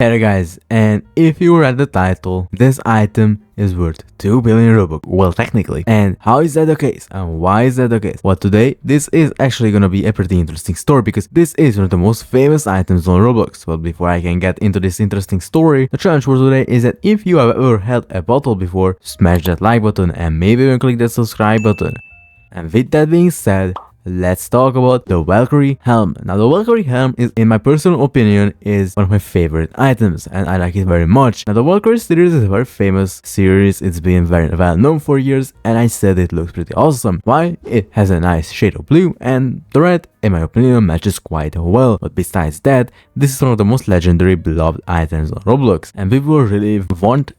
Hey guys, and if you read the title, this item is worth 2 billion Robux. Well, technically. And how is that the case? And why is that the case? Well, today, this is actually gonna be a pretty interesting story because this is one of the most famous items on Roblox. But before I can get into this interesting story, the challenge for today is that if you have ever held a bottle before, smash that like button and maybe even click that subscribe button. And with that being said, let's talk about the Valkyrie helm. Now, the Valkyrie helm is, in my personal opinion, is one of my favorite items, and I like it very much. Now, the Valkyrie series is a very famous series. It's been very well known for years, and I said it looks pretty awesome. Why? It has a nice shade of blue, and the red, in my opinion, matches quite well. But besides that, this is one of the most legendary beloved items on Roblox, and people really wanted,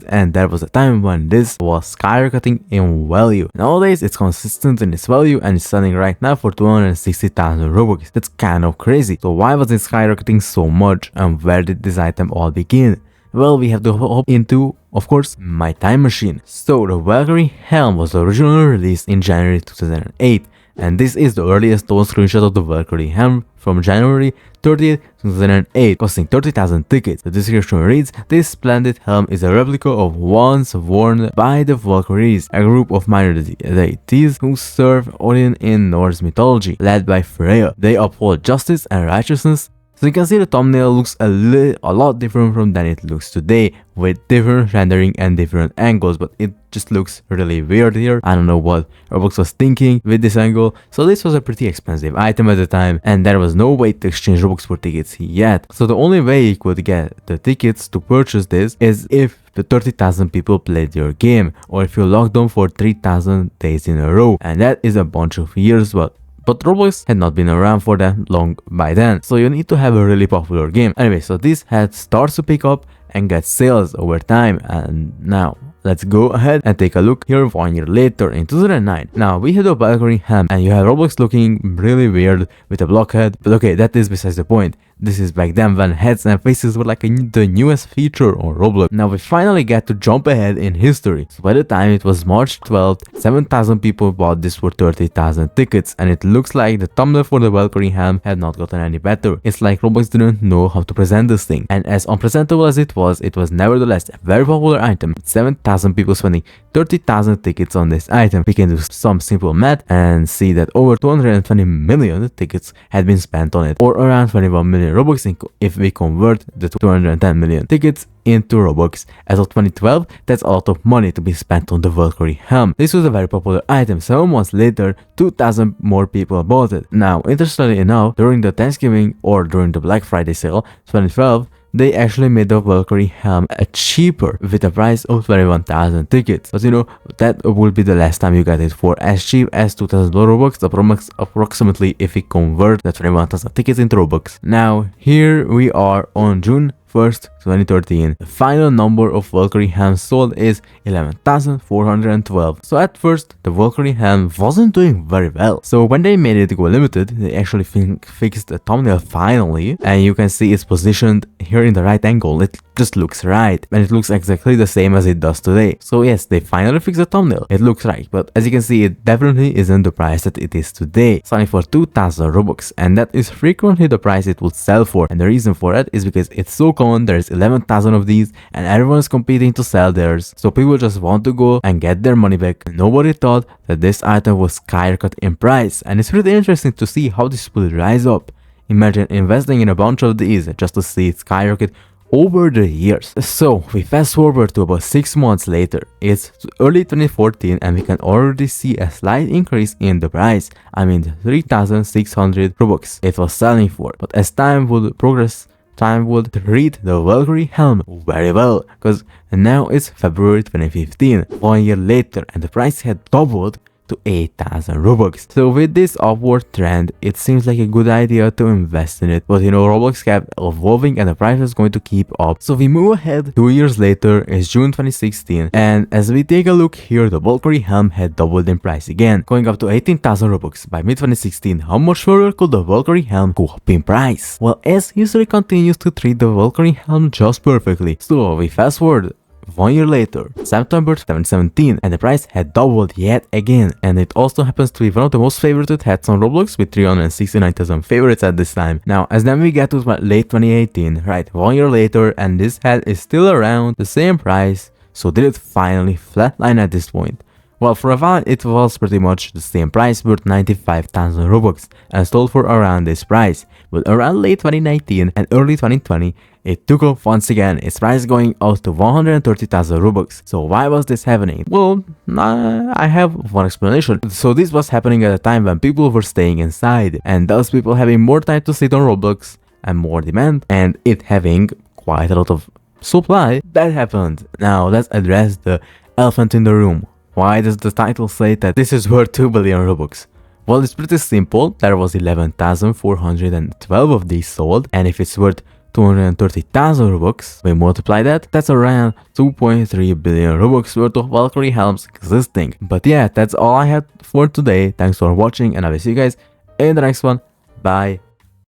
and there was a time when this was skyrocketing in value. Nowadays, it's consistent in its value and it's selling right now for 260,000 Robux. That's kind of crazy. So why was it skyrocketing so much, and where did this item all begin? Well, we have to hop into, of course, my time machine. So the Valkyrie helm was originally released in January 2008. And this is the earliest known screenshot of the Valkyrie helm from January 30th, 2008, costing 30,000 tickets. The description reads, "This splendid helm is a replica of once worn by the Valkyries, a group of minor deities who serve Odin in Norse mythology, led by Freya. They uphold justice and righteousness." So you can see the thumbnail looks a lot different from than it looks today, with different rendering and different angles, but it just looks really weird here. I don't know what Roblox was thinking with this angle. So this was a pretty expensive item at the time, and there was no way to exchange Robux for tickets yet. So the only way you could get the tickets to purchase this is if the 30,000 people played your game, or if you logged on for 3,000 days in a row, and that is a bunch of years, but Roblox had not been around for that long by then, so you need to have a really popular game. Anyway, so this had starts to pick up and get sales over time, and now let's go ahead and take a look here 1 year later in 2009. Now we have the Valkyrie helm, and you have Roblox looking really weird with a blockhead, but okay, that is besides the point. This is back then when heads and faces were like the newest feature on Roblox. Now we finally get to jump ahead in history. So by the time it was March 12th, 7,000 people bought this for 30,000 tickets, and it looks like the thumbnail for the Valkyrie helm had not gotten any better. It's like Roblox didn't know how to present this thing, and as unpresentable as it was nevertheless a very popular item. 7,000 people spending 30,000 tickets on this item. We can do some simple math and see that over 220 million tickets had been spent on it, or around 21 million Robux if we convert the 210 million tickets into Robux. As of 2012, that's a lot of money to be spent on the Valkyrie helm. This was a very popular item. 7 months later, 2,000 more people bought it. Now, interestingly enough, during the Thanksgiving or during the Black Friday sale 2012, they actually made the Valkyrie helm cheaper with a price of 21,000 tickets. But you know, that will be the last time you get it for as cheap as 2,000 Robux, approximately, if we convert the 21,000 tickets into Robux. Now, here we are on June 1st, 2013. The final number of Valkyrie helms sold is 11,412. So at first, the Valkyrie helm wasn't doing very well. So when they made it go limited, they actually fixed the thumbnail finally, and you can see it's positioned here in the right angle. It just looks right, and it looks exactly the same as it does today. So yes, they finally fixed the thumbnail. It looks right, but as you can see, it definitely isn't the price that it is today, selling for 2,000 Robux, and that is frequently the price it would sell for. And the reason for that is because it's so common. There's 11,000 of these, and everyone's competing to sell theirs, so people just want to go and get their money back. Nobody thought that this item would skyrocket in price, and it's really interesting to see how this will rise up. Imagine investing in a bunch of these just to see it skyrocket over the years. So we fast forward to about 6 months later. It's early 2014, and we can already see a slight increase in the price. I mean, 3,600 Robux it was selling for. But as time would progress, time would read the Valkyrie helm very well, because now it's February 2015, 1 year later, and the price had doubled to 8,000 Robux. So with this upward trend, it seems like a good idea to invest in it. But you know, Roblox kept evolving and the price is going to keep up. So we move ahead 2 years later, it's June 2016, and as we take a look here, the Valkyrie helm had doubled in price again, going up to 18,000 Robux. By mid 2016, how much further could the Valkyrie helm go up in price? Well, as history continues to treat the Valkyrie helm just perfectly. So we fast forward 1 year later, September 2017, and the price had doubled yet again, and it also happens to be one of the most favorited hats on Roblox with 369,000 favorites at this time. Now, as then we get to late 2018, right, 1 year later, and this hat is still around the same price. So did it finally flatline at this point? Well, for a while it was pretty much the same price, worth 95,000 Robux, and sold for around this price. But around late 2019 and early 2020, it took off once again, its price going out to 130,000 Robux. So why was this happening? Well, I have one explanation. So this was happening at a time when people were staying inside, and those people having more time to sit on Roblox and more demand, and it having quite a lot of supply. That happened. Now let's address the elephant in the room. Why does the title say that this is worth 2 billion Robux? Well, it's pretty simple. There was 11,412 of these sold, and if it's worth 230,000 Robux, we multiply that, that's around 2.3 billion Robux worth of Valkyrie helms existing. But yeah, that's all I had for today. Thanks for watching, and I will see you guys in the next one. Bye.